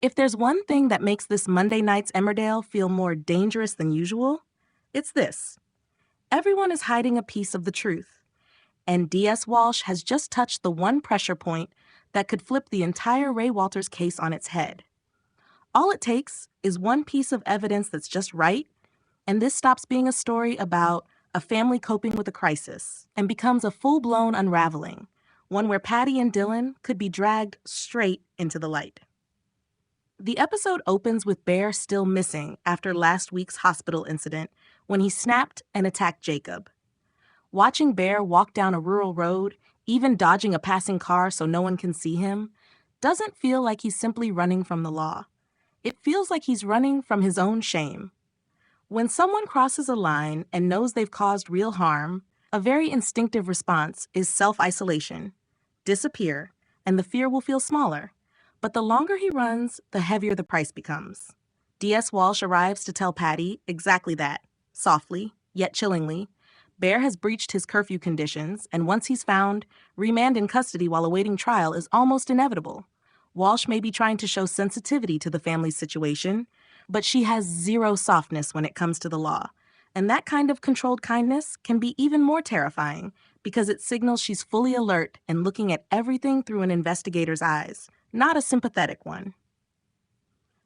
If there's one thing that makes this Monday night's Emmerdale feel more dangerous than usual, it's this. Everyone is hiding a piece of the truth, and DS Walsh has just touched the one pressure point that could flip the entire Ray Walters case on its head. All it takes is one piece of evidence that's just right, and this stops being a story about a family coping with a crisis and becomes a full-blown unraveling, one where Paddy and Dylan could be dragged straight into the light. The episode opens with Bear still missing after last week's hospital incident when he snapped and attacked Jacob. Watching Bear walk down a rural road, even dodging a passing car so no one can see him, doesn't feel like he's simply running from the law. It feels like he's running from his own shame. When someone crosses a line and knows they've caused real harm, a very instinctive response is self-isolation. Disappear, and the fear will feel smaller. But the longer he runs, the heavier the price becomes. DS Walsh arrives to tell Paddy exactly that, softly, yet chillingly. Bear has breached his curfew conditions, and once he's found, remand in custody while awaiting trial is almost inevitable. Walsh may be trying to show sensitivity to the family's situation, but she has zero softness when it comes to the law. And that kind of controlled kindness can be even more terrifying because it signals she's fully alert and looking at everything through an investigator's eyes, not a sympathetic one.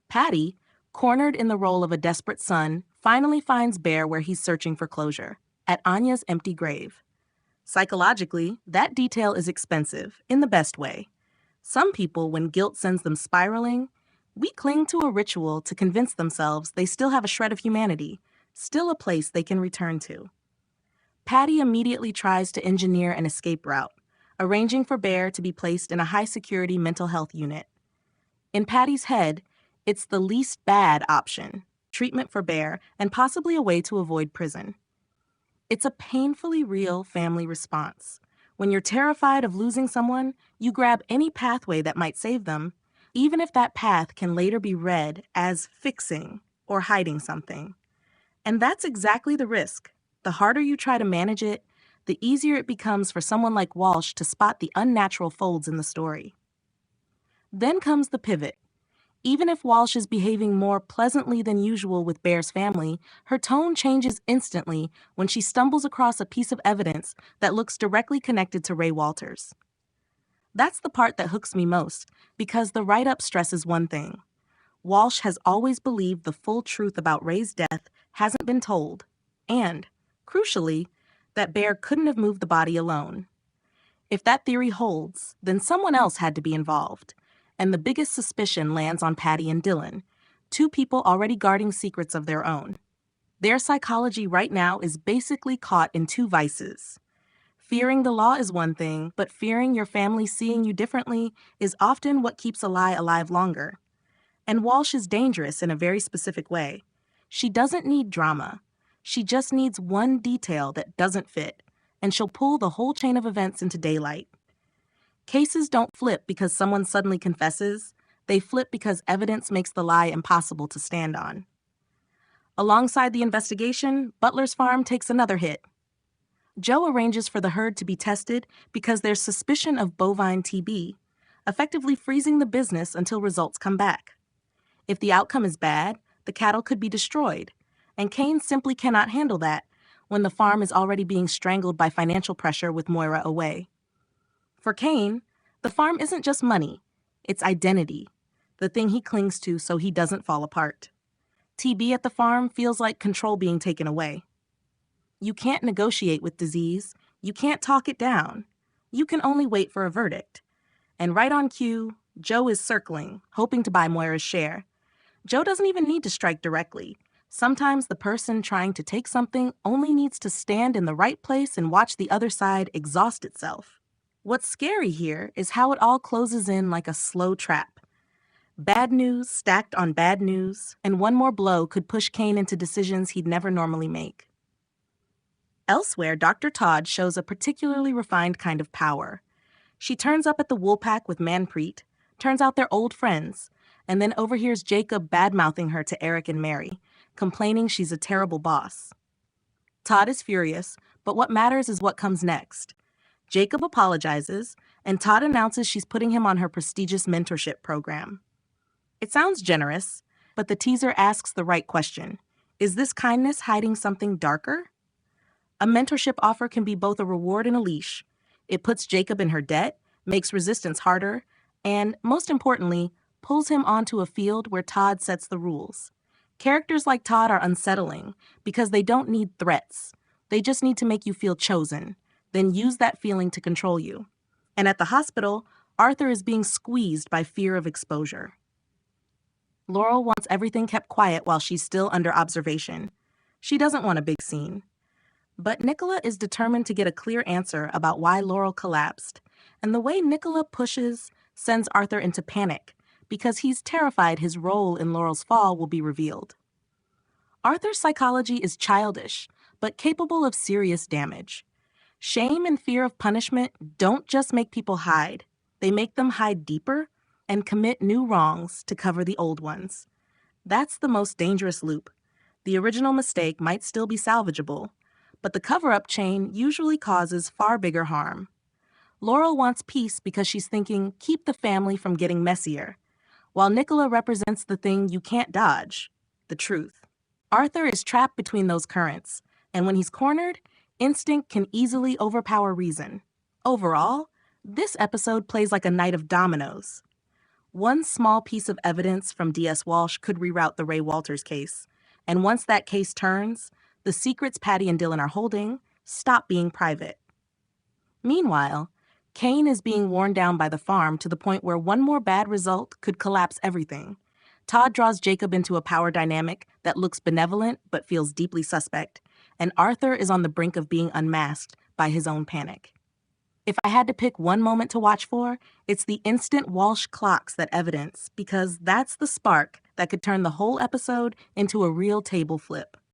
Paddy, cornered in the role of a desperate son, finally finds Bear where he's searching for closure, at Anya's empty grave. Psychologically, that detail is expensive, in the best way. Some people, when guilt sends them spiraling, we cling to a ritual to convince themselves they still have a shred of humanity, still a place they can return to. Paddy immediately tries to engineer an escape route, arranging for Bear to be placed in a high-security mental health unit. In Paddy's head, it's the least bad option, treatment for Bear, and possibly a way to avoid prison. It's a painfully real family response. When you're terrified of losing someone, you grab any pathway that might save them, even if that path can later be read as fixing or hiding something. And that's exactly the risk. The harder you try to manage it, the easier it becomes for someone like Walsh to spot the unnatural folds in the story. Then comes the pivot. Even if Walsh is behaving more pleasantly than usual with Bear's family, her tone changes instantly when she stumbles across a piece of evidence that looks directly connected to Ray Walters. That's the part that hooks me most, because the write-up stresses one thing. Walsh has always believed the full truth about Ray's death hasn't been told, and, crucially, that Bear couldn't have moved the body alone. If that theory holds, then someone else had to be involved, and the biggest suspicion lands on Paddy and Dylan, two people already guarding secrets of their own. Their psychology right now is basically caught in two vices. Fearing the law is one thing, but fearing your family seeing you differently is often what keeps a lie alive longer. And Walsh is dangerous in a very specific way. She doesn't need drama. She just needs one detail that doesn't fit, and she'll pull the whole chain of events into daylight. Cases don't flip because someone suddenly confesses. They flip because evidence makes the lie impossible to stand on. Alongside the investigation, Butler's farm takes another hit. Joe arranges for the herd to be tested because there's suspicion of bovine TB, effectively freezing the business until results come back. If the outcome is bad, the cattle could be destroyed, and Kane simply cannot handle that when the farm is already being strangled by financial pressure with Moira away. For Kane, the farm isn't just money, it's identity, the thing he clings to so he doesn't fall apart. TB at the farm feels like control being taken away. You can't negotiate with disease, you can't talk it down. You can only wait for a verdict. And right on cue, Joe is circling, hoping to buy Moira's share. Joe doesn't even need to strike directly. Sometimes the person trying to take something only needs to stand in the right place and watch the other side exhaust itself. What's scary here is how it all closes in like a slow trap. Bad news stacked on bad news, and one more blow could push Kane into decisions he'd never normally make. Elsewhere, Dr. Todd shows a particularly refined kind of power. She turns up at the Woolpack with Manpreet, turns out they're old friends, and then overhears Jacob bad-mouthing her to Eric and Mary, complaining she's a terrible boss. Todd is furious, but what matters is what comes next. Jacob apologizes, and Todd announces she's putting him on her prestigious mentorship program. It sounds generous, but the teaser asks the right question. Is this kindness hiding something darker? A mentorship offer can be both a reward and a leash. It puts Jacob in her debt, makes resistance harder, and, most importantly, pulls him onto a field where Todd sets the rules. Characters like Todd are unsettling because they don't need threats. They just need to make you feel chosen, then use that feeling to control you. And at the hospital, Arthur is being squeezed by fear of exposure. Laurel wants everything kept quiet while she's still under observation. She doesn't want a big scene. But Nicola is determined to get a clear answer about why Laurel collapsed, and the way Nicola pushes sends Arthur into panic because he's terrified his role in Laurel's fall will be revealed. Arthur's psychology is childish, but capable of serious damage. Shame and fear of punishment don't just make people hide. They make them hide deeper and commit new wrongs to cover the old ones. That's the most dangerous loop. The original mistake might still be salvageable, but the cover-up chain usually causes far bigger harm. Laurel wants peace because she's thinking, keep the family from getting messier, while Nicola represents the thing you can't dodge, the truth. Arthur is trapped between those currents, and when he's cornered, instinct can easily overpower reason. Overall, this episode plays like a night of dominoes. One small piece of evidence from DS Walsh could reroute the Ray Walters case, and once that case turns, the secrets Paddy and Dylan are holding stop being private. Meanwhile, Kane is being worn down by the farm to the point where one more bad result could collapse everything. Todd draws Jacob into a power dynamic that looks benevolent but feels deeply suspect, and Arthur is on the brink of being unmasked by his own panic. If I had to pick one moment to watch for, it's the instant Walsh clocks that evidence, because that's the spark that could turn the whole episode into a real table flip.